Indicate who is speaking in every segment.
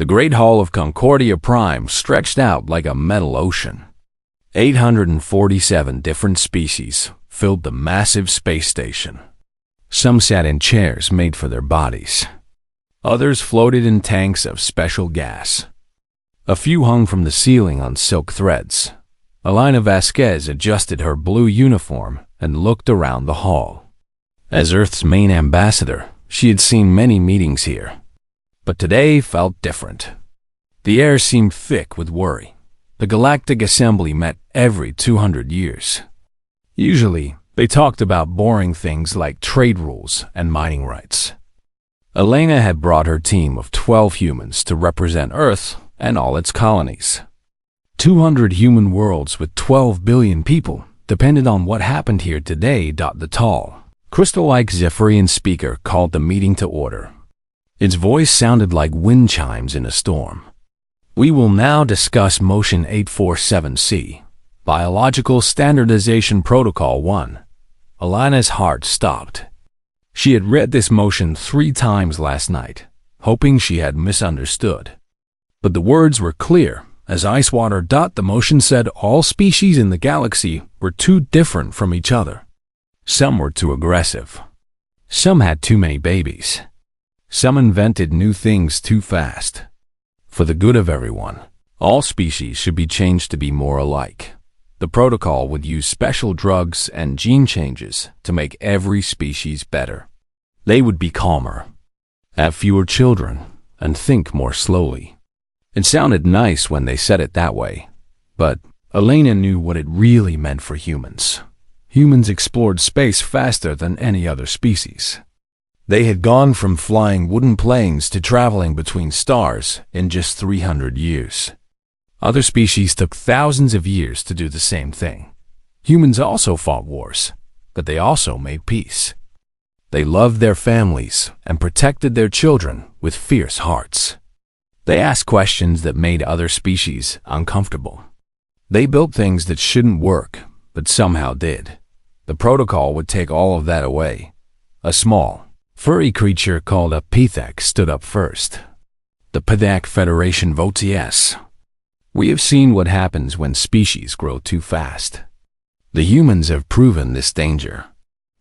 Speaker 1: The Great Hall of Concordia Prime stretched out like a metal ocean. 847 different species filled the massive space station. Some sat in chairs made for their bodies. Others floated in tanks of special gas. A few hung from the ceiling on silk threads. Elena Vasquez adjusted her blue uniform and looked around the hall. As Earth's main ambassador, she had seen many meetings here. But today felt different. The air seemed thick with worry. The Galactic Assembly met every 200 years. Usually, they talked about boring things like trade rules and mining rights. Elena had brought her team of 12 humans to represent Earth and all its colonies. 200 human worlds with 12 billion people depended on what happened here today. The tall, crystal-like Zephyrian speaker called the meeting to order. Its voice sounded like wind chimes in a storm. We will now discuss Motion 847C, Biological Standardization Protocol 1. Elena's heart stopped. She had read this motion 3 times last night, hoping she had misunderstood. But the words were clear as ice water. The motion said all species in the galaxy were too different from each other. Some were too aggressive. Some had too many babies. Some invented new things too fast. For the good of everyone, all species should be changed to be more alike. The protocol would use special drugs and gene changes to make every species better. They would be calmer, have fewer children, and think more slowly. It sounded nice when they said it that way, but Elena knew what it really meant for humans. Humans explored space faster than any other species. They had gone from flying wooden planes to traveling between stars in just 300 years. Other species took thousands of years to do the same thing. Humans also fought wars, but they also made peace. They loved their families and protected their children with fierce hearts. They asked questions that made other species uncomfortable. They built things that shouldn't work, but somehow did. The protocol would take all of that away. A small, furry creature called a Pithek stood up first. The Pithek Federation votes yes. We have seen what happens when species grow too fast. The humans have proven this danger.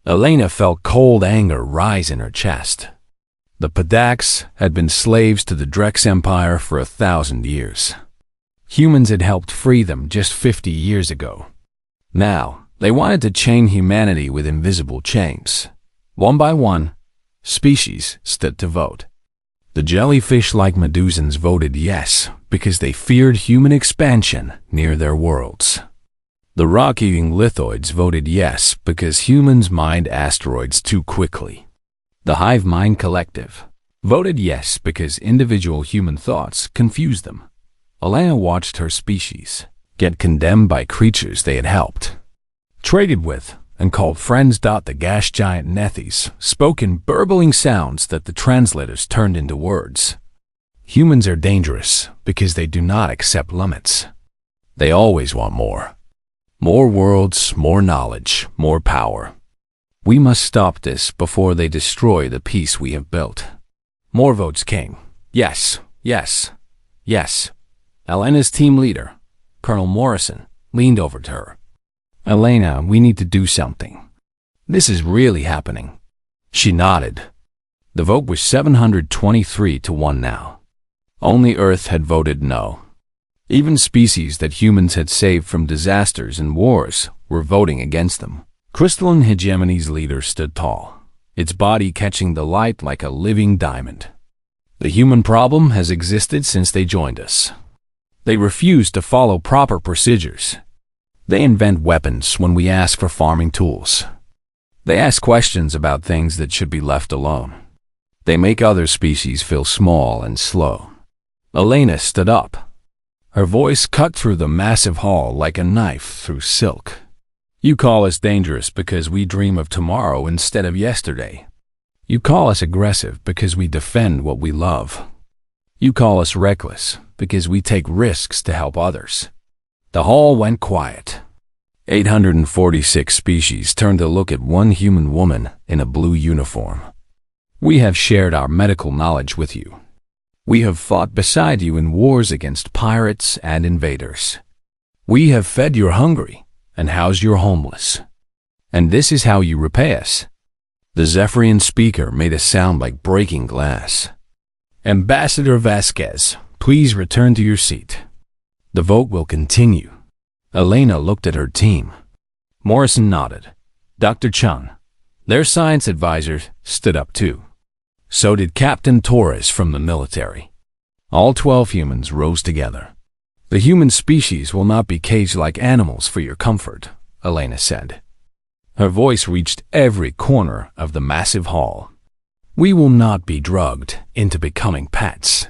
Speaker 1: Elena felt cold anger rise in her chest. The Pitheks had been slaves to the Drex Empire for 1,000 years. Humans had helped free them just 50 years ago. Now, they wanted to chain humanity with invisible chains. One by one, species stood to vote. The jellyfish-like Medusans voted yes because they feared human expansion near their worlds. The rock-eating lithoids voted yes because humans mined asteroids too quickly. The Hive Mind Collective voted yes because individual human thoughts confused them. Elena watched her species get condemned by creatures they had helped, traded with, and called friends. The gas giant Nethys spoke in burbling sounds that the translators turned into words. Humans are dangerous because they do not accept limits. They always want more. More worlds, more knowledge, more power. We must stop this before they destroy the peace we have built. More votes came. Yes, yes, yes. Elena's team leader, Colonel Morrison, leaned over to her. Elena, we need to do something. This is really happening. She nodded. The vote was 723 to 1 now. Only Earth had voted no. Even species that humans had saved from disasters and wars were voting against them. Crystalline Hegemony's leader stood tall, its body catching the light like a living diamond. The human problem has existed since they joined us. They refuse to follow proper procedures. They invent weapons when we ask for farming tools. They ask questions about things that should be left alone. They make other species feel small and slow. Elena stood up. Her voice cut through the massive hall like a knife through silk. You call us dangerous because we dream of tomorrow instead of yesterday. You call us aggressive because we defend what we love. You call us reckless because we take risks to help others. The hall went quiet. 846 species turned to look at one human woman in a blue uniform. We have shared our medical knowledge with you. We have fought beside you in wars against pirates and invaders. We have fed your hungry and housed your homeless. And this is how you repay us." The Zephyrian speaker made a sound like breaking glass. "Ambassador Vasquez, please return to your seat. The vote will continue." Elena looked at her team. Morrison nodded. Dr. Chun, their science advisor, stood up too. So did Captain Torres from the military. All 12 humans rose together. "The human species will not be caged like animals for your comfort," Elena said. Her voice reached every corner of the massive hall. "We will not be drugged into becoming pets.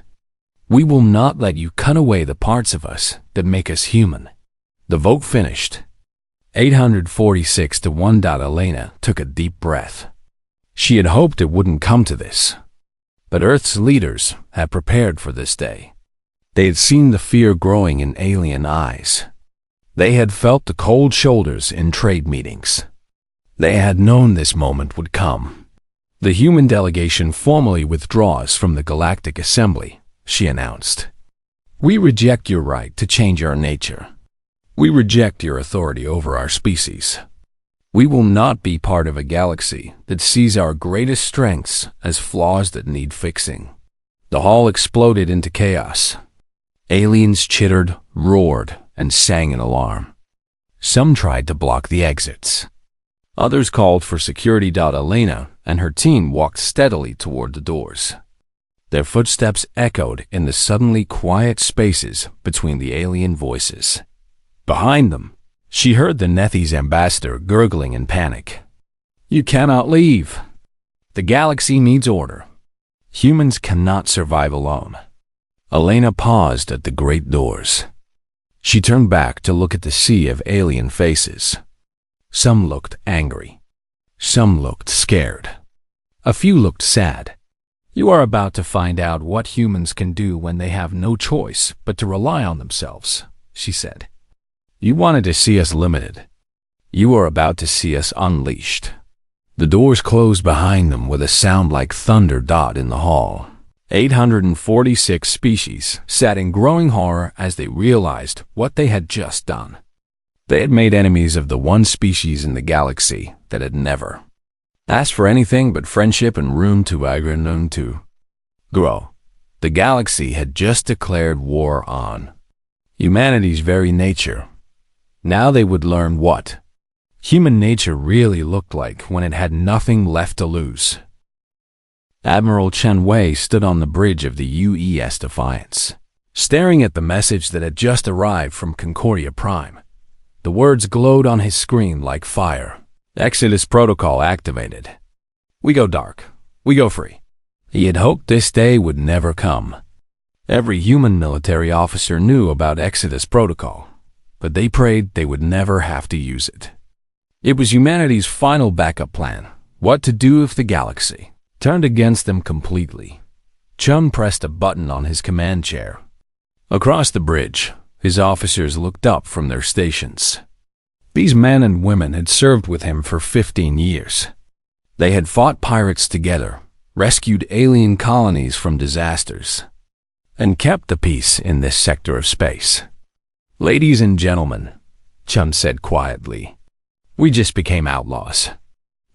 Speaker 1: We will not let you cut away the parts of us that make us human." The vote finished. 846 to 1. Elena took a deep breath. She had hoped it wouldn't come to this. But Earth's leaders had prepared for this day. They had seen the fear growing in alien eyes. They had felt the cold shoulders in trade meetings. They had known this moment would come. "The human delegation formally withdraws from the Galactic Assembly," she announced. "We reject your right to change our nature. We reject your authority over our species. We will not be part of a galaxy that sees our greatest strengths as flaws that need fixing." The hall exploded into chaos. Aliens chittered, roared, and sang in alarm. Some tried to block the exits. Others called for security. Elena and her team walked steadily toward the doors. Their footsteps echoed in the suddenly quiet spaces between the alien voices. Behind them, she heard the Nethes ambassador gurgling in panic. "You cannot leave. The galaxy needs order. Humans cannot survive alone." Elena paused at the great doors. She turned back to look at the sea of alien faces. Some looked angry. Some looked scared. A few looked sad. "You are about to find out what humans can do when they have no choice but to rely on themselves," she said. "You wanted to see us limited. You are about to see us unleashed." The doors closed behind them with a sound like thunder. In the hall, 846 species sat in growing horror as they realized what they had just done. They had made enemies of the one species in the galaxy that had never asked for anything but friendship and room to grow. The galaxy had just declared war on humanity's very nature. Now they would learn what human nature really looked like when it had nothing left to lose. Admiral Chen Wei stood on the bridge of the UES Defiance, staring at the message that had just arrived from Concordia Prime. The words glowed on his screen like fire. "Exodus protocol activated. We go dark. We go free." He had hoped this day would never come. Every human military officer knew about Exodus protocol, but they prayed they would never have to use it. It was humanity's final backup plan, what to do if the galaxy turned against them completely. Chun pressed a button on his command chair. Across the bridge, his officers looked up from their stations. These men and women had served with him for 15 years. They had fought pirates together, rescued alien colonies from disasters, and kept the peace in this sector of space. "Ladies and gentlemen," Chun said quietly, "we just became outlaws."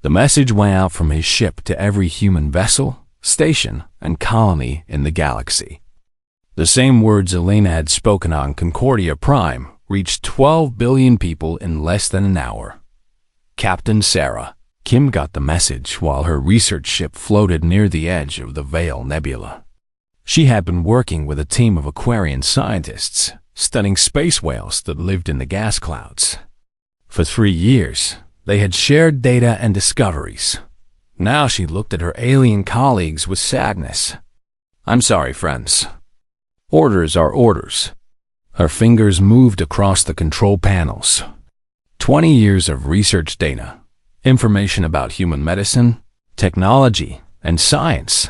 Speaker 1: The message went out from his ship to every human vessel, station, and colony in the galaxy. The same words Elena had spoken on Concordia Prime reached 12 billion people in less than an hour. Captain Sarah Kim got the message while her research ship floated near the edge of the Veil Nebula. She had been working with a team of Aquarian scientists, studying space whales that lived in the gas clouds. For 3 years, they had shared data and discoveries. Now she looked at her alien colleagues with sadness. "I'm sorry, friends. Orders are orders." Her fingers moved across the control panels. 20 years of research data, information about human medicine, technology, and science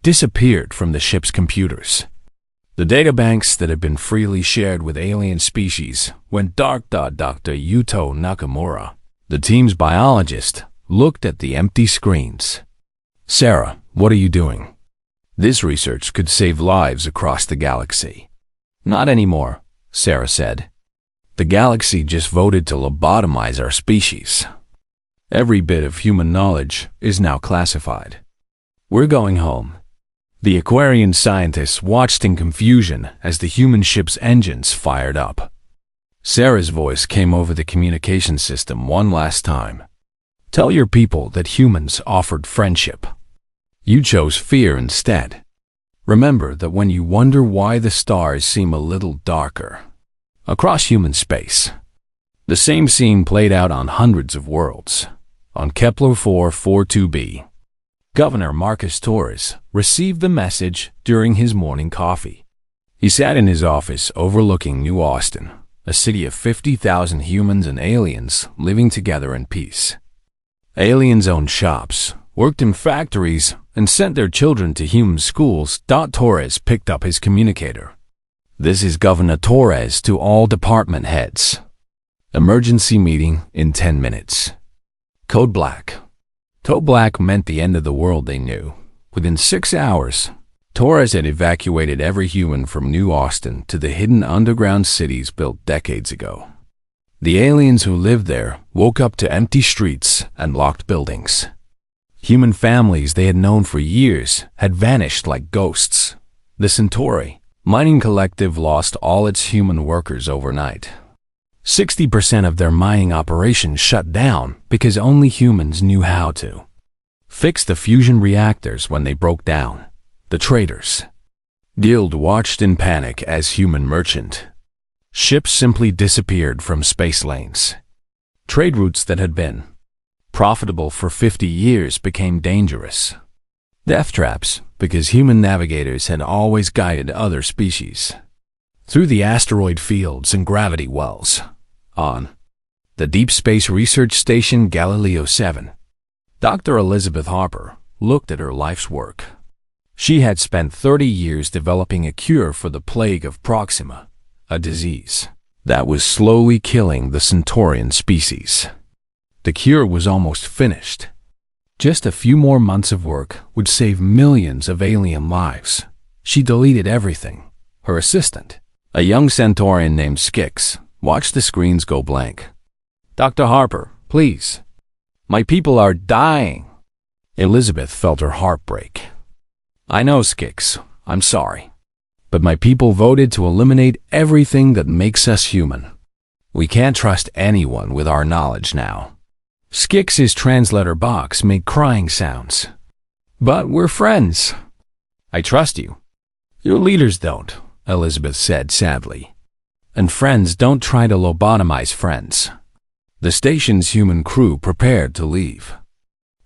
Speaker 1: disappeared from the ship's computers. The databanks that had been freely shared with alien species went dark. Dr. Yuto Nakamura, the team's biologist, looked at the empty screens. "Sarah, what are you doing?" This research could save lives across the galaxy. Not anymore, Sarah said. The galaxy just voted to lobotomize our species. Every bit of human knowledge is now classified. We're going home. The Aquarian scientists watched in confusion as the human ship's engines fired up. Sarah's voice came over the communication system one last time. Tell your people that humans offered friendship. You chose fear instead. Remember that when you wonder why the stars seem a little darker. Across human space. The same scene played out on hundreds of worlds. On Kepler 442b. Governor Marcus Torres received the message during his morning coffee. He sat in his office overlooking New Austin, a city of 50,000 humans and aliens living together in peace. Aliens owned shops, worked in factories, and sent their children to human schools. Torres picked up his communicator. This is Governor Torres to all department heads. Emergency meeting in 10 minutes. Code Black. Code Black meant the end of the world they knew. Within 6 hours, Torres had evacuated every human from New Austin to the hidden underground cities built decades ago. The aliens who lived there woke up to empty streets and locked buildings. Human families they had known for years had vanished like ghosts. The Centauri mining collective lost all its human workers overnight. 60% of their mining operations shut down because only humans knew how to fix the fusion reactors when they broke down. The traders Guild watched in panic as human merchant ships simply disappeared from space lanes. Trade routes that had been profitable for 50 years became dangerous. Death traps because human navigators had always guided other species through the asteroid fields and gravity wells. On the Deep Space Research Station Galileo 7, Dr. Elizabeth Harper looked at her life's work. She had spent 30 years developing a cure for the plague of Proxima, a disease that was slowly killing the Centaurian species. The cure was almost finished. Just a few more months of work would save millions of alien lives. She deleted everything. Her assistant, a young Centaurian named Skix, watched the screens go blank. Dr. Harper, please. My people are dying. Elizabeth felt her heart break. I know, Skix. I'm sorry. But my people voted to eliminate everything that makes us human. We can't trust anyone with our knowledge now. Skix's translator box made crying sounds. But we're friends. I trust you. Your leaders don't, Elizabeth said sadly. And friends don't try to lobotomize friends. The station's human crew prepared to leave.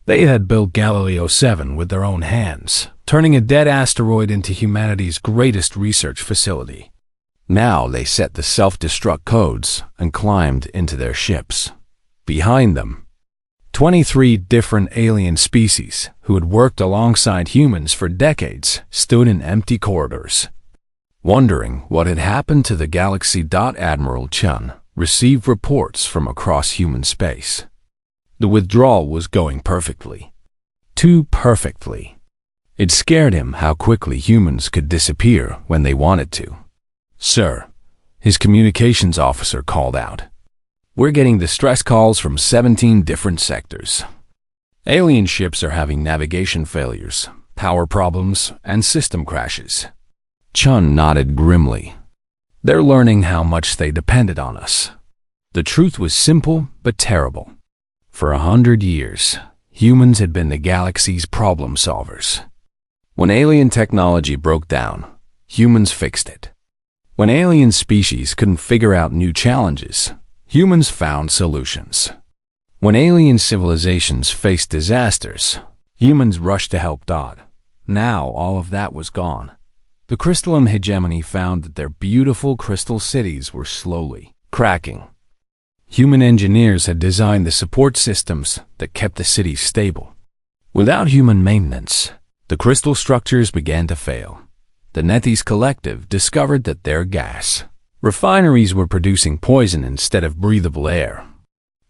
Speaker 1: They had built Galileo 7 with their own hands, turning a dead asteroid into humanity's greatest research facility. Now they set the self-destruct codes and climbed into their ships. Behind them, 23 different alien species who had worked alongside humans for decades stood in empty corridors. Wondering what had happened to the galaxy. Admiral Chun received reports from across human space. The withdrawal was going perfectly. Too perfectly. It scared him how quickly humans could disappear when they wanted to. Sir, his communications officer called out. We're getting distress calls from 17 different sectors. Alien ships are having navigation failures, power problems, and system crashes. Chun nodded grimly. They're learning how much they depended on us. The truth was simple but terrible. For 100 years, humans had been the galaxy's problem solvers. When alien technology broke down, humans fixed it. When alien species couldn't figure out new challenges, humans found solutions. When alien civilizations faced disasters, humans rushed to help. Now all of that was gone. The crystalline hegemony found that their beautiful crystal cities were slowly cracking. Human engineers had designed the support systems that kept the cities stable. Without human maintenance, the crystal structures began to fail. The Nethys Collective discovered that their gas refineries were producing poison instead of breathable air.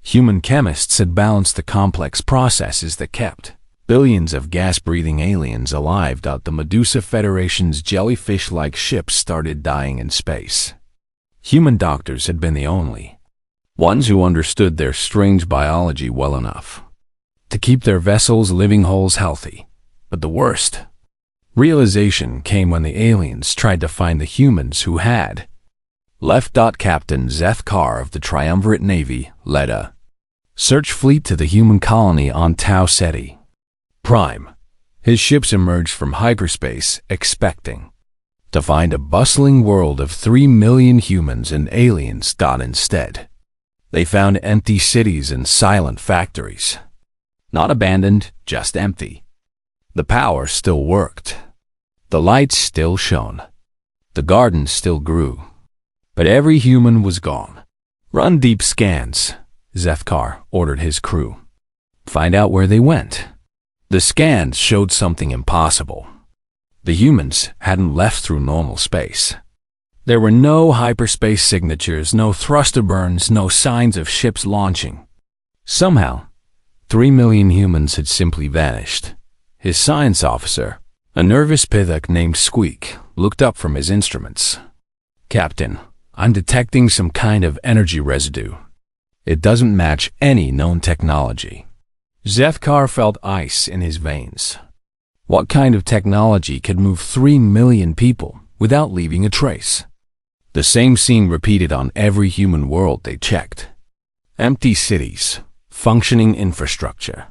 Speaker 1: Human chemists had balanced the complex processes that kept Billions of gas-breathing aliens alive out the Medusa Federation's jellyfish-like ships started dying in space. Human doctors had been the only ones who understood their strange biology well enough to keep their vessels' living hulls healthy. But the worst realization came when the aliens tried to find the humans who had left. Captain Zeth Carr of the Triumvirate Navy led a search fleet to the human colony on Tau Ceti Prime. His ships emerged from hyperspace, expecting to find a bustling world of 3 million humans and aliens. Instead, they found empty cities and silent factories. Not abandoned, just empty. The power still worked. The lights still shone. The gardens still grew. But every human was gone. Run deep scans, Zeth Carr ordered his crew. Find out where they went. The scans showed something impossible. The humans hadn't left through normal space. There were no hyperspace signatures, no thruster burns, no signs of ships launching. Somehow, 3 million humans had simply vanished. His science officer, a nervous Pithak named Squeak, looked up from his instruments. "Captain, I'm detecting some kind of energy residue. It doesn't match any known technology." Zeth Carr felt ice in his veins. What kind of technology could move 3 million people without leaving a trace? The same scene repeated on every human world they checked. Empty cities, functioning infrastructure,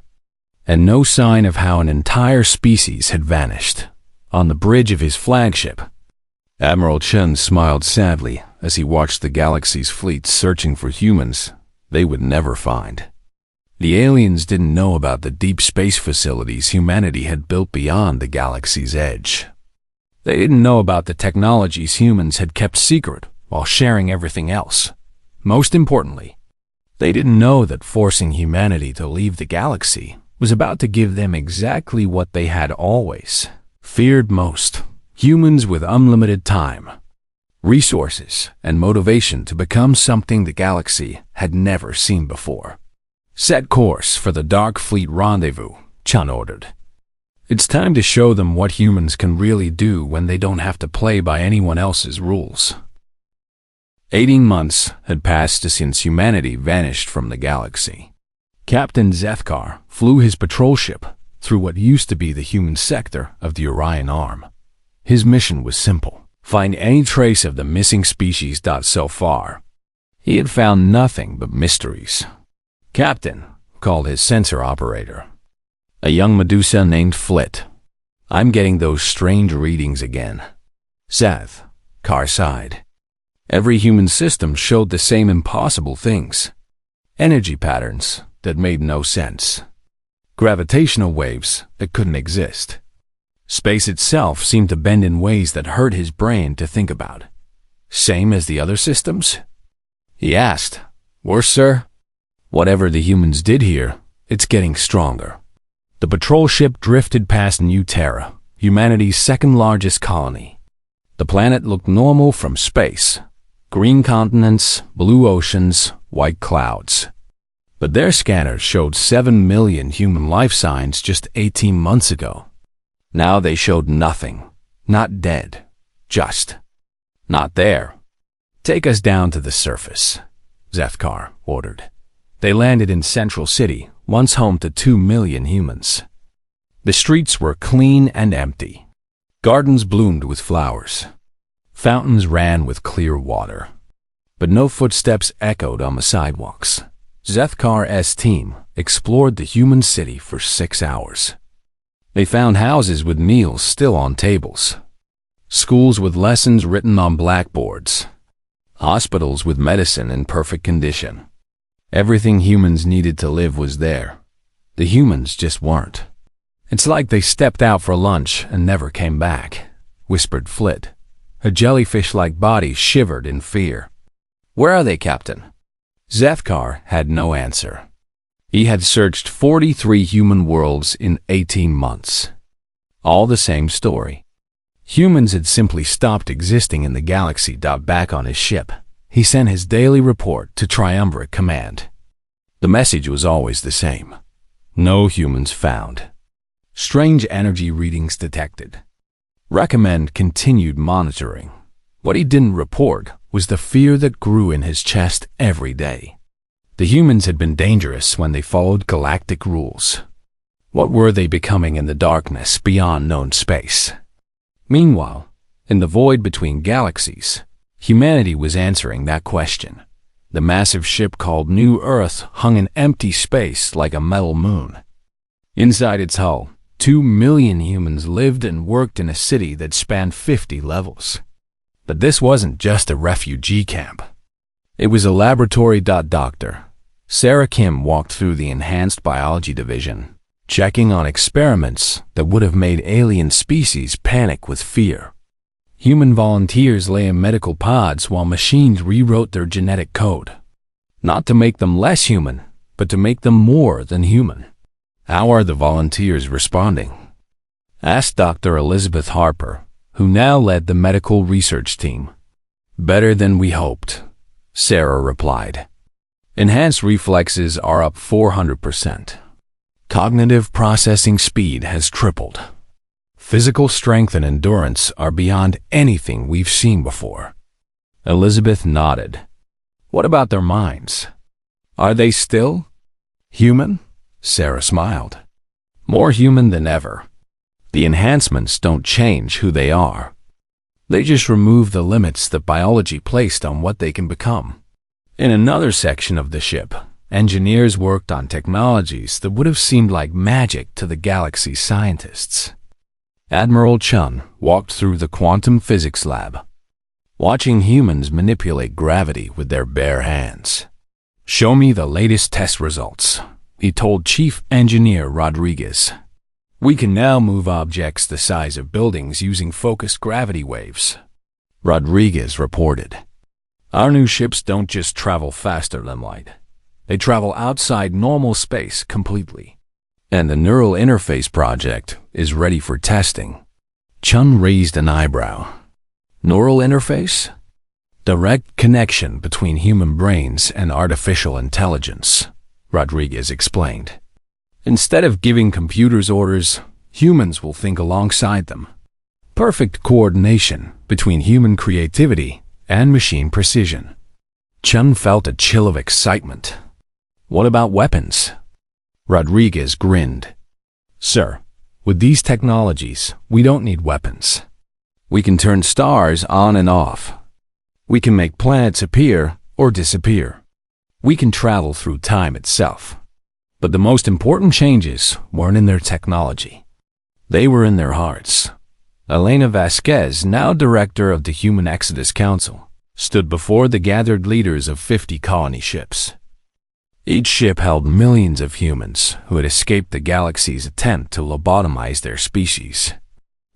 Speaker 1: and no sign of how an entire species had vanished. On the bridge of his flagship, Admiral Chen smiled sadly as he watched the galaxy's fleet searching for humans they would never find. The aliens didn't know about the deep space facilities humanity had built beyond the galaxy's edge. They didn't know about the technologies humans had kept secret while sharing everything else. Most importantly, they didn't know that forcing humanity to leave the galaxy was about to give them exactly what they had always feared most: humans with unlimited time, resources, and motivation to become something the galaxy had never seen before. "Set course for the Dark Fleet rendezvous," Chun ordered. "It's time to show them what humans can really do when they don't have to play by anyone else's rules." 18 months had passed since humanity vanished from the galaxy. Captain Zeth Carr flew his patrol ship through what used to be the human sector of the Orion Arm. His mission was simple: find any trace of the missing species. So far, he had found nothing but mysteries. "Captain," called his sensor operator, a young Medusa named Flit, "I'm getting those strange readings again." "Zeth," Carr sighed. Every human system showed the same impossible things. Energy patterns that made no sense. Gravitational waves that couldn't exist. Space itself seemed to bend in ways that hurt his brain to think about. "Same as the other systems?" he asked. "Worse, sir. Whatever the humans did here, it's getting stronger." The patrol ship drifted past New Terra, humanity's second-largest colony. The planet looked normal from space. Green continents, blue oceans, white clouds. But their scanners showed 7 million human life signs just 18 months ago. Now they showed nothing. Not dead. Just not there. "Take us down to the surface," Zeth Carr ordered. They landed in Central City, once home to 2 million humans. The streets were clean and empty. Gardens bloomed with flowers. Fountains ran with clear water. But no footsteps echoed on the sidewalks. Zeth Carr's team explored the human city for 6 hours. They found houses with meals still on tables, schools with lessons written on blackboards, hospitals with medicine in perfect condition. Everything humans needed to live was there. The humans just weren't. "It's like they stepped out for lunch and never came back," whispered Flit. Her jellyfish-like body shivered in fear. "Where are they, Captain?" Zeth Carr had no answer. He had searched 43 human worlds in 18 months. All the same story. Humans had simply stopped existing in the galaxy. Back on his ship, he sent his daily report to Triumvirate Command. The message was always the same: no humans found. Strange energy readings detected. Recommend continued monitoring. What he didn't report was the fear that grew in his chest every day. The humans had been dangerous when they followed galactic rules. What were they becoming in the darkness beyond known space? Meanwhile, in the void between galaxies, humanity was answering that question. The massive ship called New Earth hung in empty space like a metal moon. Inside its hull, 2 million humans lived and worked in a city that spanned 50 levels. But this wasn't just a refugee camp. It was a laboratory. Dr. Sarah Kim walked through the Enhanced Biology Division, checking on experiments that would have made alien species panic with fear. Human volunteers lay in medical pods while machines rewrote their genetic code. Not to make them less human, but to make them more than human. How are the volunteers responding? Asked Dr. Elizabeth Harper, who now led the medical research team. Better than we hoped, Sarah replied. Enhanced reflexes are up 400%. Cognitive processing speed has tripled. Physical strength and endurance are beyond anything we've seen before. Elizabeth nodded. What about their minds? Are they still human? Sarah smiled. More human than ever. The enhancements don't change who they are. They just remove the limits that biology placed on what they can become. In another section of the ship, engineers worked on technologies that would have seemed like magic to the galaxy's scientists. Admiral Chun walked through the quantum physics lab, watching humans manipulate gravity with their bare hands. Show me the latest test results, he told Chief Engineer Rodriguez. We can now move objects the size of buildings using focused gravity waves, Rodriguez reported. Our new ships don't just travel faster than light. They travel outside normal space completely. And the neural interface project is ready for testing. Chun raised an eyebrow. Neural interface? Direct connection between human brains and artificial intelligence, Rodriguez explained. Instead of giving computers orders, humans will think alongside them. Perfect coordination between human creativity and machine precision. Chun felt a chill of excitement. What about weapons? Rodriguez grinned. Sir, with these technologies, we don't need weapons. We can turn stars on and off. We can make planets appear or disappear. We can travel through time itself. But the most important changes weren't in their technology. They were in their hearts. Elena Vasquez, now director of the Human Exodus Council, stood before the gathered leaders of 50 colony ships. Each ship held millions of humans who had escaped the galaxy's attempt to lobotomize their species.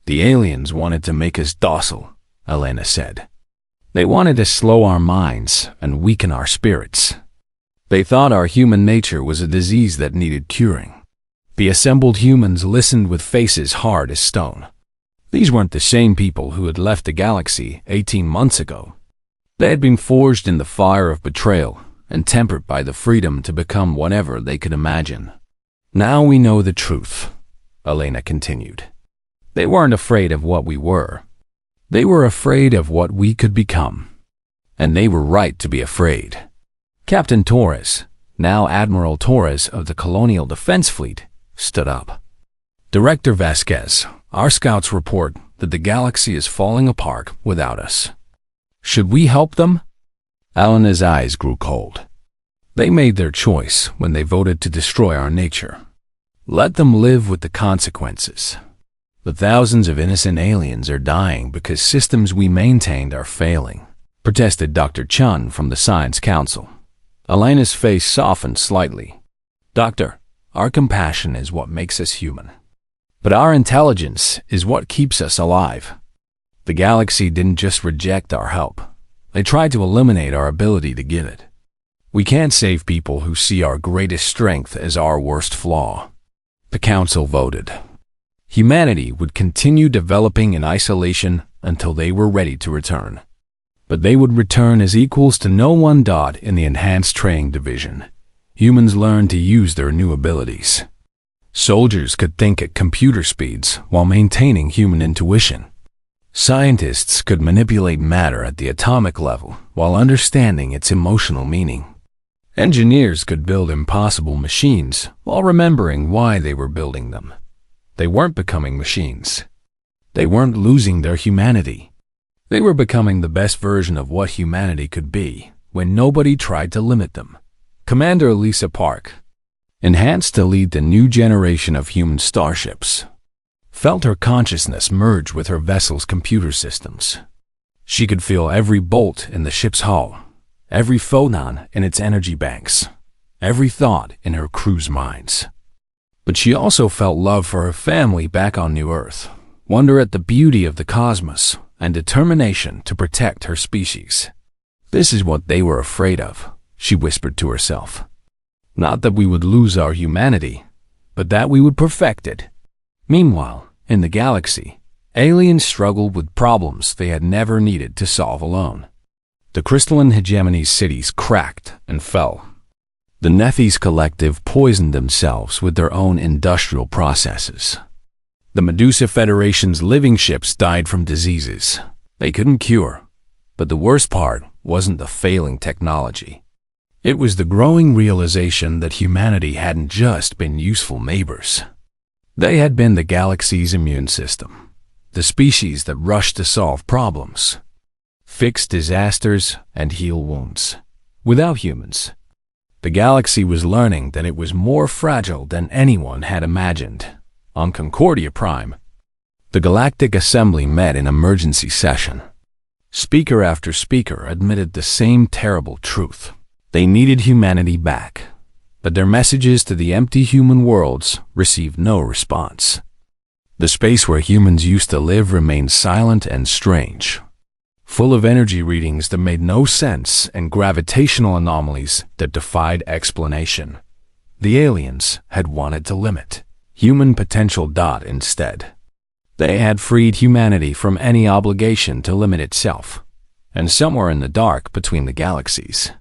Speaker 1: The aliens wanted to make us docile, Elena said. They wanted to slow our minds and weaken our spirits. They thought our human nature was a disease that needed curing. The assembled humans listened with faces hard as stone. These weren't the same people who had left the galaxy 18 months ago. They had been forged in the fire of betrayal and tempered by the freedom to become whatever they could imagine. Now we know the truth, Elena continued. They weren't afraid of what we were. They were afraid of what we could become. And they were right to be afraid. Captain Torres, now Admiral Torres of the Colonial Defense Fleet, stood up. Director Vasquez, our scouts report that the galaxy is falling apart without us. Should we help them? Elena's eyes grew cold. They made their choice when they voted to destroy our nature. Let them live with the consequences. The thousands of innocent aliens are dying because systems we maintained are failing, protested Dr. Chun from the Science Council. Elena's face softened slightly. Doctor, our compassion is what makes us human. But our intelligence is what keeps us alive. The galaxy didn't just reject our help. They tried to eliminate our ability to give it. We can't save people who see our greatest strength as our worst flaw. The council voted. Humanity would continue developing in isolation until they were ready to return. But they would return as equals to no one. In the Enhanced Training Division, humans learned to use their new abilities. Soldiers could think at computer speeds while maintaining human intuition. Scientists could manipulate matter at the atomic level while understanding its emotional meaning. Engineers could build impossible machines while remembering why they were building them. They weren't becoming machines. They weren't losing their humanity. They were becoming the best version of what humanity could be when nobody tried to limit them. Commander Lisa Park, enhanced to lead the new generation of human starships, felt her consciousness merge with her vessel's computer systems. She could feel every bolt in the ship's hull, every photon in its energy banks, every thought in her crew's minds. But she also felt love for her family back on New Earth, wonder at the beauty of the cosmos, and determination to protect her species. This is what they were afraid of, she whispered to herself. Not that we would lose our humanity, but that we would perfect it. Meanwhile, in the galaxy, aliens struggled with problems they had never needed to solve alone. The crystalline hegemony's cities cracked and fell. The Nephi's collective poisoned themselves with their own industrial processes. The Medusa Federation's living ships died from diseases they couldn't cure. But the worst part wasn't the failing technology. It was the growing realization that humanity hadn't just been useful neighbors. They had been the galaxy's immune system, the species that rushed to solve problems, fix disasters, and heal wounds. Without humans, the galaxy was learning that it was more fragile than anyone had imagined. On Concordia Prime, the Galactic Assembly met in emergency session. Speaker after speaker admitted the same terrible truth. They needed humanity back, but their messages to the empty human worlds received no response. The space where humans used to live remained silent and strange, full of energy readings that made no sense and gravitational anomalies that defied explanation. The aliens had wanted to limit human potential. Instead, they had freed humanity from any obligation to limit itself, and somewhere in the dark between the galaxies,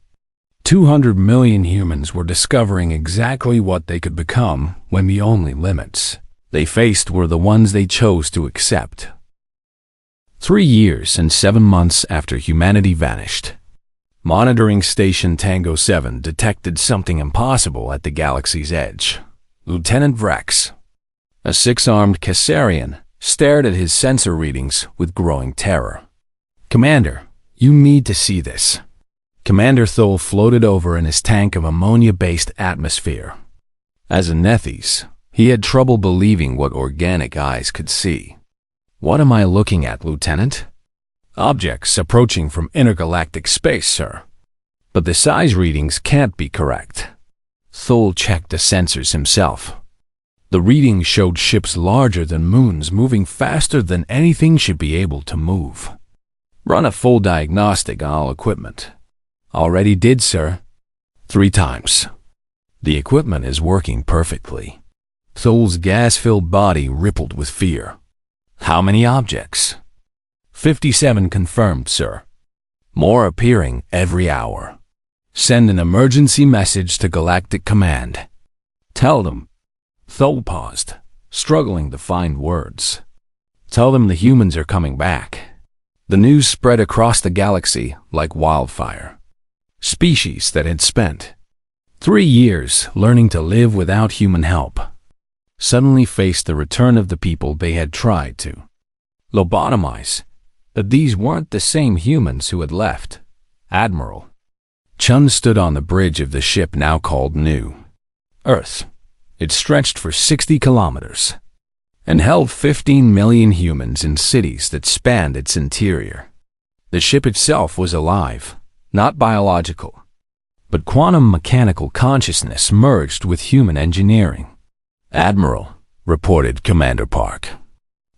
Speaker 1: 200 million humans were discovering exactly what they could become when the only limits they faced were the ones they chose to accept. 3 years and 7 months after humanity vanished, Monitoring Station Tango 7 detected something impossible at the galaxy's edge. Lieutenant Vrex, a 6-armed Caesarian, stared at his sensor readings with growing terror. "Commander, you need to see this." Commander Thole floated over in his tank of ammonia-based atmosphere. As a Nethys, he had trouble believing what organic eyes could see. "What am I looking at, Lieutenant?" "Objects approaching from intergalactic space, sir. But the size readings can't be correct." Thole checked the sensors himself. The readings showed ships larger than moons moving faster than anything should be able to move. "Run a full diagnostic on all equipment." "Already did, sir." 3 times. "The equipment is working perfectly." Thole's gas-filled body rippled with fear. "How many objects?" 57 confirmed, sir. More appearing every hour. Send an emergency message to Galactic Command. Tell them." Thole paused, struggling to find words. "Tell them the humans are coming back." The news spread across the galaxy like wildfire. Species that had spent 3 years learning to live without human help suddenly faced the return of the people they had tried to lobotomize. But these weren't the same humans who had left. Admiral Chun stood on the bridge of the ship now called New Earth. It stretched for 60 kilometers and held 15 million humans in cities that spanned its interior. The ship itself was alive, not biological, but quantum mechanical consciousness merged with human engineering. "Admiral," reported Commander Park,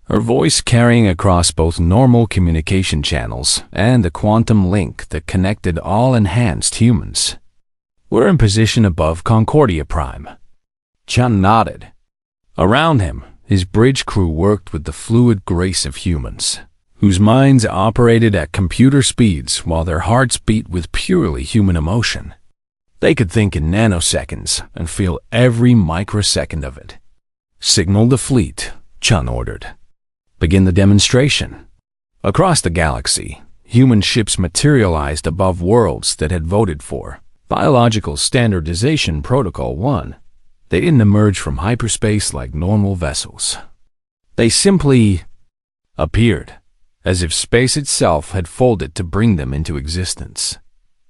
Speaker 1: her voice carrying across both normal communication channels and the quantum link that connected all enhanced humans. "We're in position above Concordia Prime." Chun nodded. Around him, his bridge crew worked with the fluid grace of humans, whose minds operated at computer speeds while their hearts beat with purely human emotion. They could think in nanoseconds and feel every microsecond of it. Signal the fleet, Chun ordered. Begin the demonstration. Across the galaxy, human ships materialized above worlds that had voted for Biological Standardization Protocol 1. They didn't emerge from hyperspace like normal vessels. They simply appeared, as if space itself had folded to bring them into existence.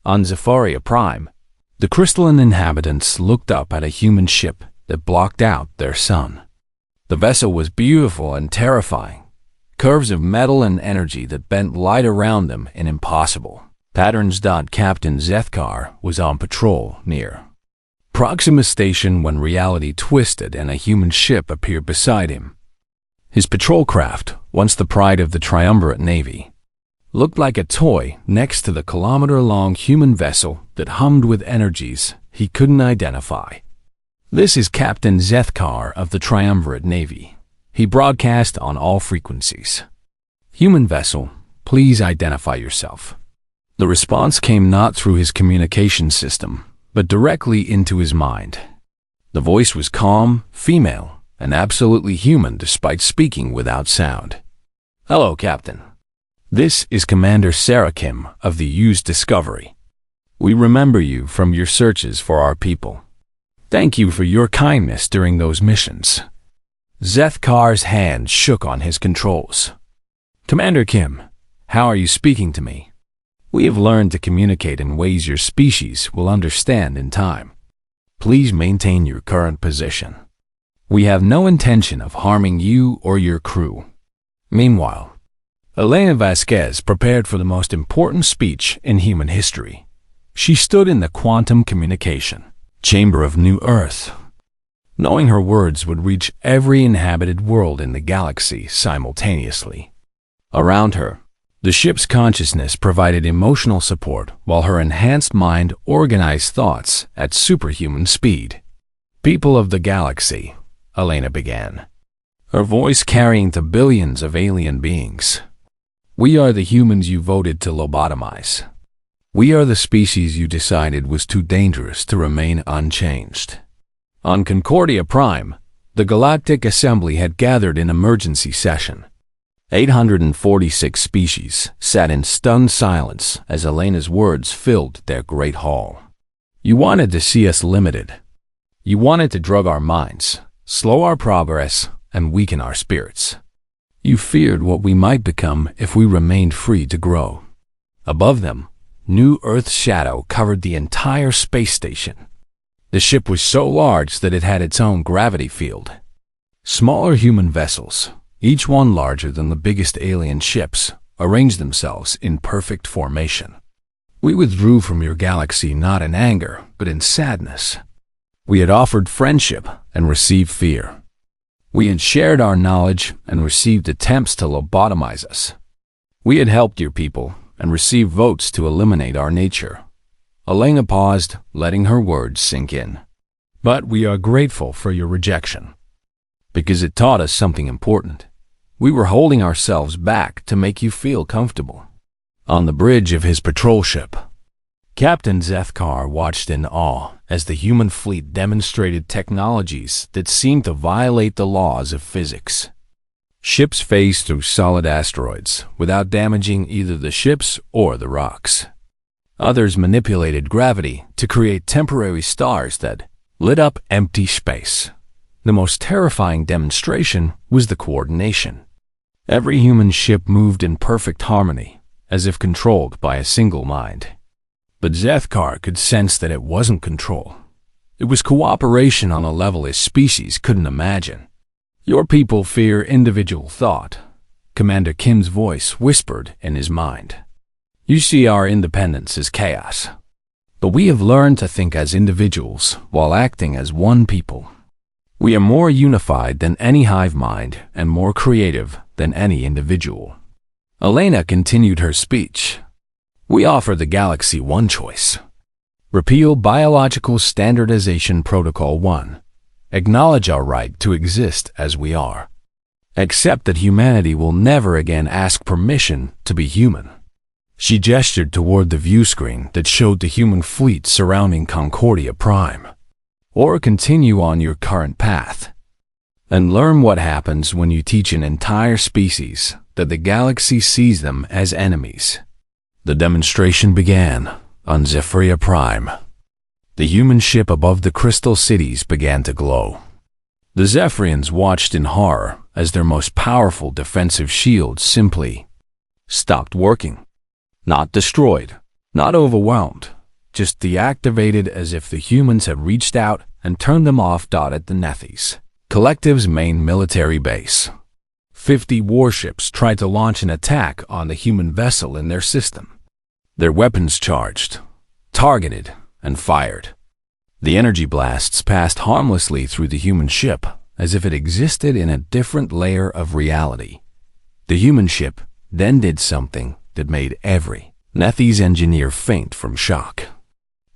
Speaker 1: On Zephyria Prime, the crystalline inhabitants looked up at a human ship that blocked out their sun. The vessel was beautiful and terrifying, curves of metal and energy that bent light around them in impossible patterns. Captain Zethkar was on patrol near Proxima Station when reality twisted and a human ship appeared beside him. His patrol craft, once the pride of the Triumvirate Navy, looked like a toy next to the kilometer-long human vessel that hummed with energies he couldn't identify. This is Captain Zethkar of the Triumvirate Navy. He broadcast on all frequencies. Human vessel, please identify yourself. The response came not through his communication system, but directly into his mind. The voice was calm, female, and absolutely human despite speaking without sound. Hello, Captain. This is Commander Sarah Kim of the U's Discovery. We remember you from your searches for our people. Thank you for your kindness during those missions. Zethkar's hand shook on his controls. Commander Kim, how are you speaking to me? We have learned to communicate in ways your species will understand in time. Please maintain your current position. We have no intention of harming you or your crew. Meanwhile, Elena Vasquez prepared for the most important speech in human history. She stood in the quantum communication chamber of New Earth, knowing her words would reach every inhabited world in the galaxy simultaneously. Around her, the ship's consciousness provided emotional support while her enhanced mind organized thoughts at superhuman speed. People of the galaxy, Elena began, her voice carrying to billions of alien beings. We are the humans you voted to lobotomize. We are the species you decided was too dangerous to remain unchanged. On Concordia Prime, the Galactic Assembly had gathered in emergency session. 846 species sat in stunned silence as Elena's words filled their great hall. You wanted to see us limited. You wanted to drug our minds, slow our progress, and weaken our spirits. You feared what we might become if we remained free to grow. Above them, New Earth's shadow covered the entire space station. The ship was so large that it had its own gravity field. Smaller human vessels, each one larger than the biggest alien ships, arranged themselves in perfect formation. We withdrew from your galaxy not in anger, but in sadness. We had offered friendship and received fear. We had shared our knowledge and received attempts to lobotomize us. We had helped your people and received votes to eliminate our nature. Elena paused, letting her words sink in. But we are grateful for your rejection, because it taught us something important. We were holding ourselves back to make you feel comfortable. On the bridge of his patrol ship, Captain Zethkar watched in awe as the human fleet demonstrated technologies that seemed to violate the laws of physics. Ships phased through solid asteroids without damaging either the ships or the rocks. Others manipulated gravity to create temporary stars that lit up empty space. The most terrifying demonstration was the coordination. Every human ship moved in perfect harmony, as if controlled by a single mind. But Zethkar could sense that it wasn't control. It was cooperation on a level his species couldn't imagine. Your people fear individual thought, Commander Kim's voice whispered in his mind. You see our independence as chaos. But we have learned to think as individuals while acting as one people. We are more unified than any hive mind and more creative than any individual. Elena continued her speech. We offer the galaxy one choice. Repeal Biological Standardization Protocol 1. Acknowledge our right to exist as we are. Accept that humanity will never again ask permission to be human. She gestured toward the view screen that showed the human fleet surrounding Concordia Prime. Or continue on your current path. and learn what happens when you teach an entire species that the galaxy sees them as enemies. The demonstration began on Zephyria Prime. The human ship above the crystal cities began to glow. The Zephyrians watched in horror as their most powerful defensive shields simply stopped working. Not destroyed, not overwhelmed, just deactivated as if the humans had reached out and turned them off. At the Nethes Collective's main military base, 50 warships tried to launch an attack on the human vessel in their system. Their weapons charged, targeted, and fired. The energy blasts passed harmlessly through the human ship as if it existed in a different layer of reality. The human ship then did something that made every Nethes engineer faint from shock.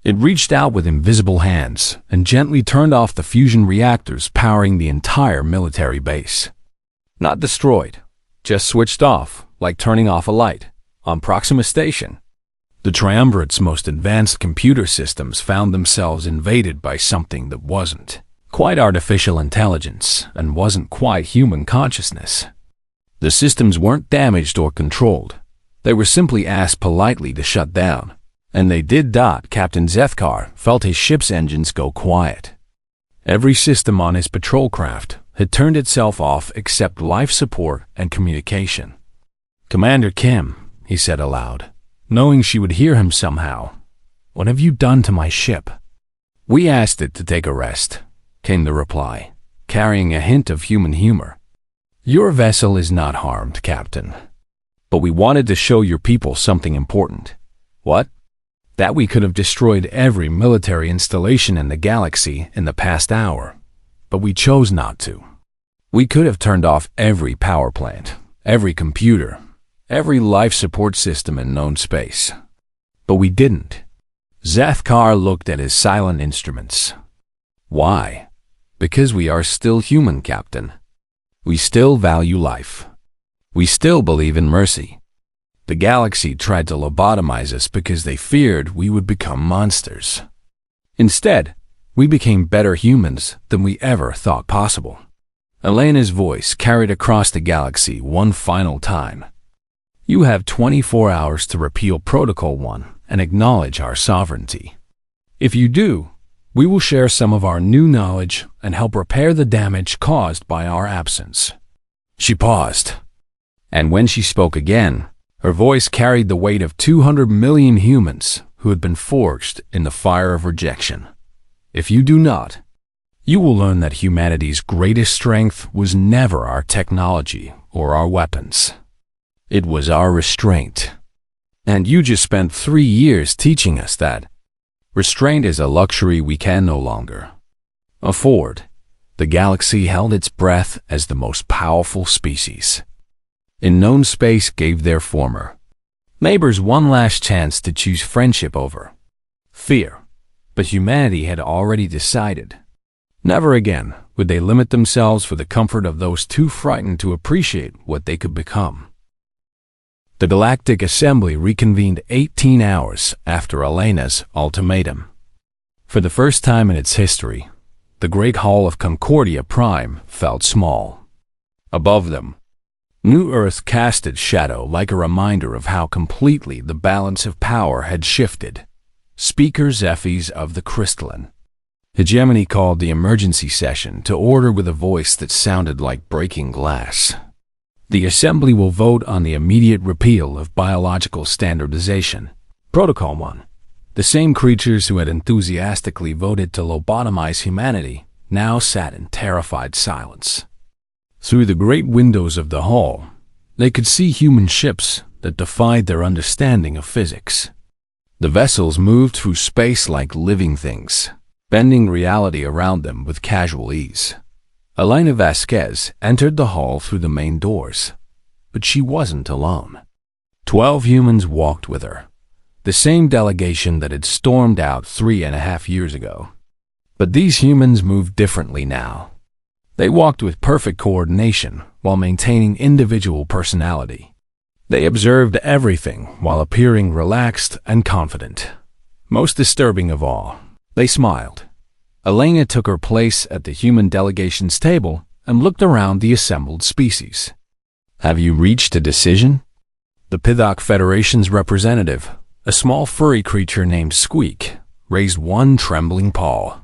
Speaker 1: It reached out with invisible hands and gently turned off the fusion reactors powering the entire military base. Not destroyed, just switched off, like turning off a light on Proxima Station. The Triumvirate's most advanced computer systems found themselves invaded by something that wasn't quite artificial intelligence and wasn't quite human consciousness. The systems weren't damaged or controlled. They were simply asked politely to shut down. And they did. Captain Zethkar felt his ship's engines go quiet. Every system on his patrol craft had turned itself off except life support and communication. "Commander Kim," he said aloud, knowing she would hear him somehow, "what have you done to my ship?" "We asked it to take a rest," came the reply, carrying a hint of human humor. "Your vessel is not harmed, Captain. But we wanted to show your people something important." "What?" "That we could have destroyed every military installation in the galaxy in the past hour, but we chose not to. We could have turned off every power plant, every computer, every life support system in known space. But we didn't." Zethkar looked at his silent instruments. "Why?" "Because we are still human, Captain. We still value life. We still believe in mercy. The galaxy tried to lobotomize us because they feared we would become monsters. Instead, we became better humans than we ever thought possible." Elena's voice carried across the galaxy one final time. "You have 24 hours to repeal Protocol 1 and acknowledge our sovereignty. If you do, we will share some of our new knowledge and help repair the damage caused by our absence." She paused, and when she spoke again, her voice carried the weight of 200 million humans who had been forged in the fire of rejection. "If you do not, you will learn that humanity's greatest strength was never our technology or our weapons. It was our restraint. And you just spent 3 years teaching us that restraint is a luxury we can no longer afford." The galaxy held its breath as the most powerful species in known space gave their former neighbors one last chance to choose friendship over fear. But humanity had already decided. Never again would they limit themselves for the comfort of those too frightened to appreciate what they could become. The Galactic Assembly reconvened 18 hours after Elena's ultimatum. For the first time in its history, the Great Hall of Concordia Prime felt small. Above them, New Earth cast its shadow like a reminder of how completely the balance of power had shifted. Speaker Zephes of the Crystalline Hegemony called the emergency session to order with a voice that sounded like breaking glass. "The Assembly will vote on the immediate repeal of biological standardization, Protocol 1. The same creatures who had enthusiastically voted to lobotomize humanity now sat in terrified silence. Through the great windows of the hall, they could see human ships that defied their understanding of physics. The vessels moved through space like living things, bending reality around them with casual ease. Elena Vasquez entered the hall through the main doors, but she wasn't alone. 12 humans walked with her, the same delegation that had stormed out 3.5 years ago. But these humans moved differently now. They walked with perfect coordination while maintaining individual personality. They observed everything while appearing relaxed and confident. Most disturbing of all, they smiled. Elena took her place at the human delegation's table and looked around the assembled species. "Have you reached a decision?" The Pithok Federation's representative, a small furry creature named Squeak, raised one trembling paw.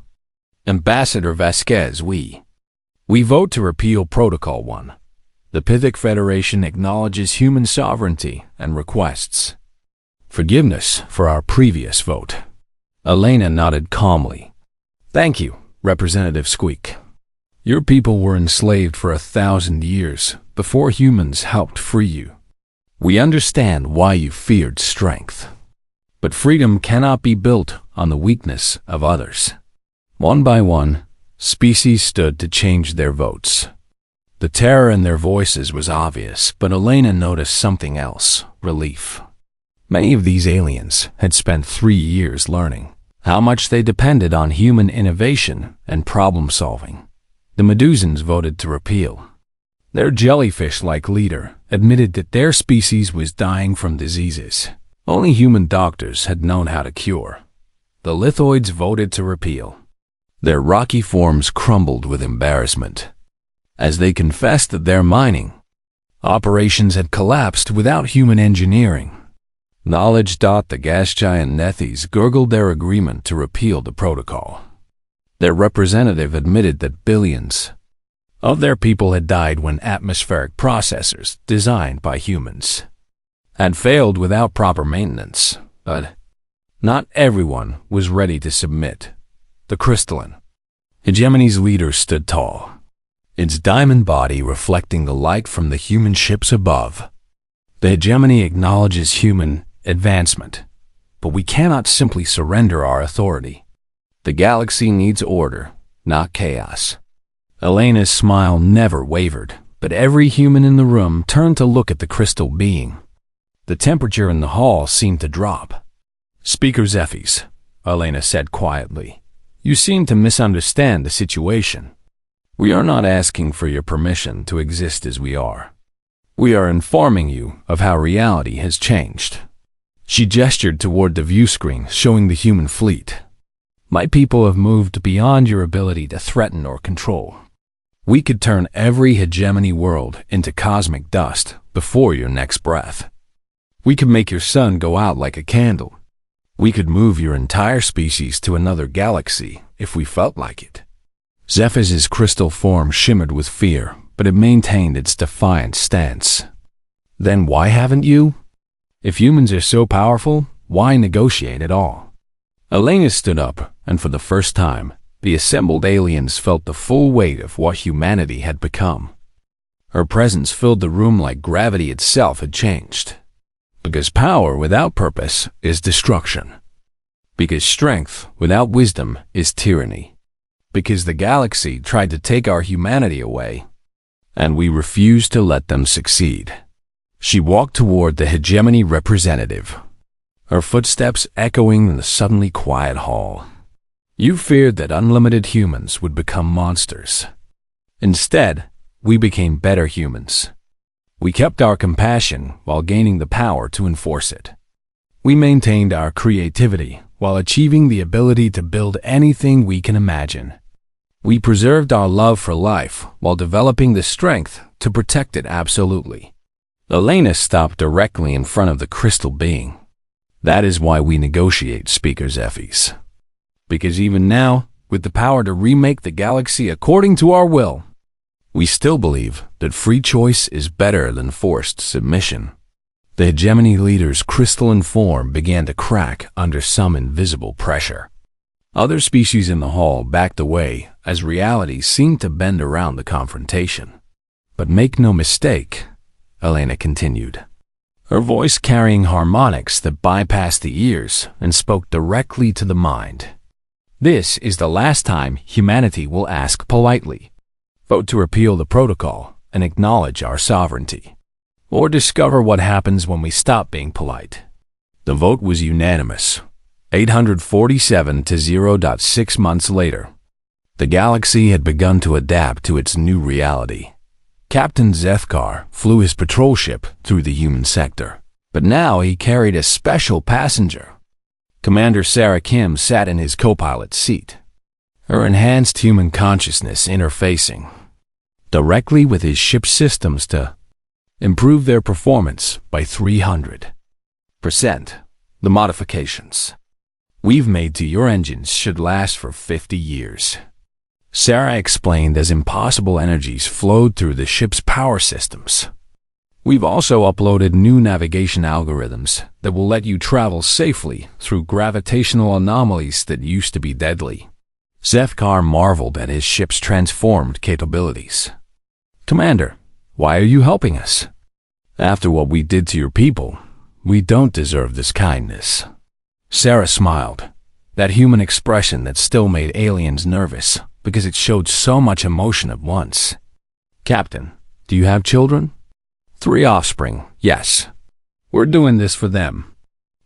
Speaker 1: "Ambassador Vasquez, we vote to repeal Protocol 1. The Pithok Federation acknowledges human sovereignty and requests forgiveness for our previous vote." Elena nodded calmly. "Thank you, Representative Squeak. Your people were enslaved for 1,000 years before humans helped free you. We understand why you feared strength. But freedom cannot be built on the weakness of others." One by one, species stood to change their votes. The terror in their voices was obvious, but Elena noticed something else: relief. Many of these aliens had spent 3 years learning how much they depended on human innovation and problem-solving. The Medusans voted to repeal. Their jellyfish-like leader admitted that their species was dying from diseases only human doctors had known how to cure. The Lithoids voted to repeal. Their rocky forms crumbled with embarrassment as they confessed that their mining operations had collapsed without human engineering. Knowledge. The gas giant Nethys gurgled their agreement to repeal the protocol. Their representative admitted that billions of their people had died when atmospheric processors designed by humans had failed without proper maintenance, but not everyone was ready to submit. The crystalline hegemony's leader stood tall, its diamond body reflecting the light from the human ships above. The hegemony acknowledges human advancement, but we cannot simply surrender our authority. The galaxy needs order, not chaos. Elena's smile never wavered, but every human in the room turned to look at the crystal being. The temperature in the hall seemed to drop. "Speaker Zephes," Elena said quietly, "you seem to misunderstand the situation. We are not asking for your permission to exist as we are. We are informing you of how reality has changed." She gestured toward the view screen showing the human fleet. "My people have moved beyond your ability to threaten or control. We could turn every hegemony world into cosmic dust before your next breath. We could make your sun go out like a candle. We could move your entire species to another galaxy if we felt like it." Zephyr's crystal form shimmered with fear, but it maintained its defiant stance. "Then why haven't you? If humans are so powerful, why negotiate at all?" Elena stood up, and for the first time, the assembled aliens felt the full weight of what humanity had become. Her presence filled the room like gravity itself had changed. Because power without purpose is destruction. Because strength without wisdom is tyranny. Because the galaxy tried to take our humanity away, and we refused to let them succeed. She walked toward the hegemony representative, her footsteps echoing in the suddenly quiet hall. "You feared that unlimited humans would become monsters. Instead, we became better humans. We kept our compassion while gaining the power to enforce it. We maintained our creativity while achieving the ability to build anything we can imagine. We preserved our love for life while developing the strength to protect it absolutely." Elena stopped directly in front of the crystal being. "That is why we negotiate, Speaker Zephes. Because even now, with the power to remake the galaxy according to our will, we still believe that free choice is better than forced submission." The hegemony leader's crystalline form began to crack under some invisible pressure. Other species in the hall backed away as reality seemed to bend around the confrontation. "But make no mistake," Elena continued, her voice carrying harmonics that bypassed the ears and spoke directly to the mind. "This is the last time humanity will ask politely. Vote to repeal the protocol and acknowledge our sovereignty, or discover what happens when we stop being polite." The vote was unanimous, 847 to 0. 6 months later, the galaxy had begun to adapt to its new reality. Captain Zethkar flew his patrol ship through the human sector, but now he carried a special passenger. Commander Sarah Kim sat in his co-pilot's seat, her enhanced human consciousness interfacing directly with his ship's systems to improve their performance by 300%. The modifications we've made to your engines should last for 50 years. Sarah explained as impossible energies flowed through the ship's power systems. We've also uploaded new navigation algorithms that will let you travel safely through gravitational anomalies that used to be deadly. Zefkar marveled at his ship's transformed capabilities. Commander, why are you helping us? After what we did to your people, we don't deserve this kindness. Sarah smiled, that human expression that still made aliens nervous because it showed so much emotion at once. Captain, do you have children? 3 offspring, yes. We're doing this for them.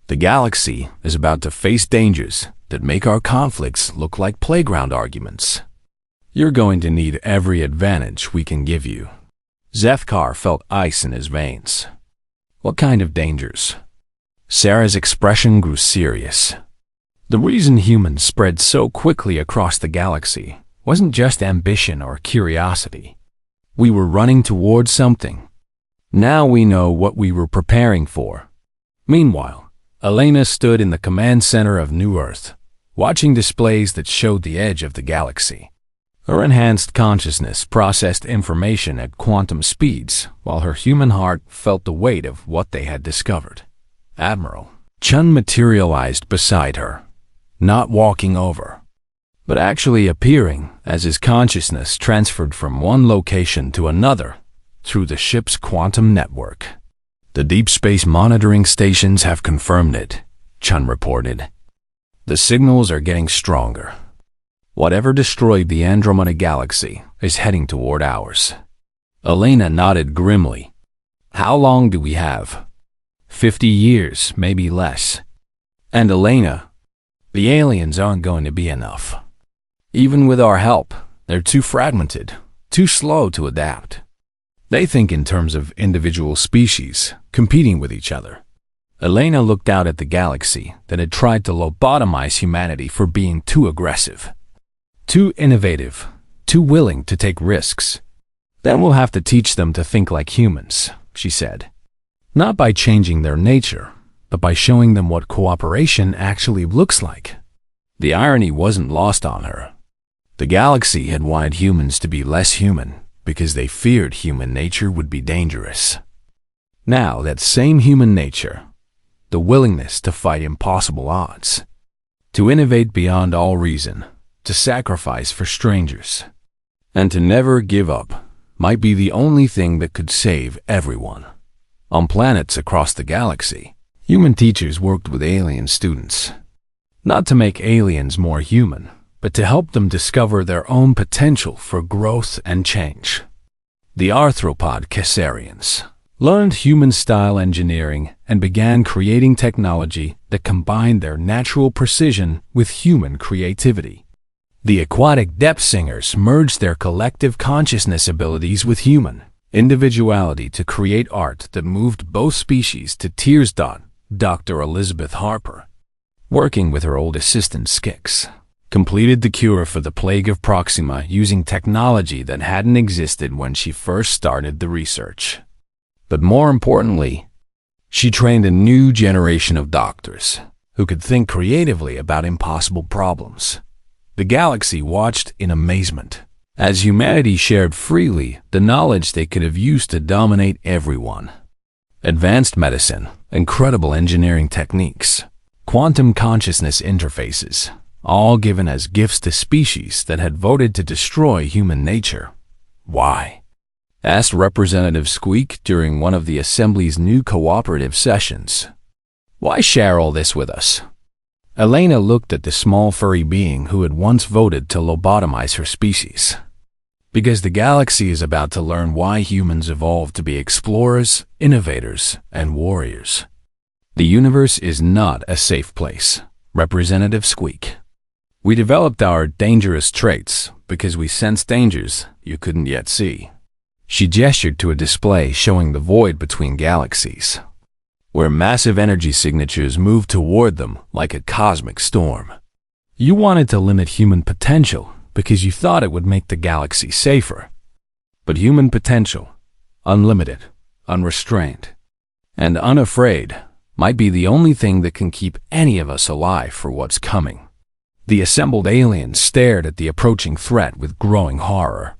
Speaker 1: The galaxy is about to face dangers that make our conflicts look like playground arguments. You're going to need every advantage we can give you. Zefkar felt ice in his veins. What kind of dangers? Sarah's expression grew serious. The reason humans spread so quickly across the galaxy wasn't just ambition or curiosity. We were running towards something. Now we know what we were preparing for. Meanwhile, Elena stood in the command center of New Earth, watching displays that showed the edge of the galaxy. Her enhanced consciousness processed information at quantum speeds, while her human heart felt the weight of what they had discovered. Admiral Chun materialized beside her, not walking over, but actually appearing as his consciousness transferred from one location to another through the ship's quantum network. The deep space monitoring stations have confirmed it, Chun reported. The signals are getting stronger. Whatever destroyed the Andromeda galaxy is heading toward ours. Elena nodded grimly. How long do we have? 50 years, maybe less. And Elena, the aliens aren't going to be enough. Even with our help, they're too fragmented, too slow to adapt. They think in terms of individual species competing with each other. Elena looked out at the galaxy that had tried to lobotomize humanity for being too aggressive, too innovative, too willing to take risks. Then we'll have to teach them to think like humans, she said. Not by changing their nature, but by showing them what cooperation actually looks like. The irony wasn't lost on her. The galaxy had wanted humans to be less human because they feared human nature would be dangerous. Now that same human nature, the willingness to fight impossible odds, to innovate beyond all reason, to sacrifice for strangers, and to never give up, might be the only thing that could save everyone. On planets across the galaxy, human teachers worked with alien students, not to make aliens more human, but to help them discover their own potential for growth and change. The arthropod Caesarians learned human-style engineering and began creating technology that combined their natural precision with human creativity. The aquatic depth singers merged their collective consciousness abilities with human individuality to create art that moved both species to tears. Dr. Elizabeth Harper, working with her old assistant Skix, completed the cure for the plague of Proxima using technology that hadn't existed when she first started the research. But more importantly, she trained a new generation of doctors who could think creatively about impossible problems. The galaxy watched in amazement as humanity shared freely the knowledge they could have used to dominate everyone. Advanced medicine, incredible engineering techniques, quantum consciousness interfaces, all given as gifts to species that had voted to destroy human nature. Why? Asked Representative Squeak during one of the Assembly's new cooperative sessions. Why share all this with us? Elena looked at the small furry being who had once voted to lobotomize her species. Because the galaxy is about to learn why humans evolved to be explorers, innovators, and warriors. The universe is not a safe place, Representative Squeak. We developed our dangerous traits because we sensed dangers you couldn't yet see. She gestured to a display showing the void between galaxies, where massive energy signatures moved toward them like a cosmic storm. You wanted to limit human potential because you thought it would make the galaxy safer. But human potential, unlimited, unrestrained, and unafraid, might be the only thing that can keep any of us alive for what's coming. The assembled aliens stared at the approaching threat with growing horror.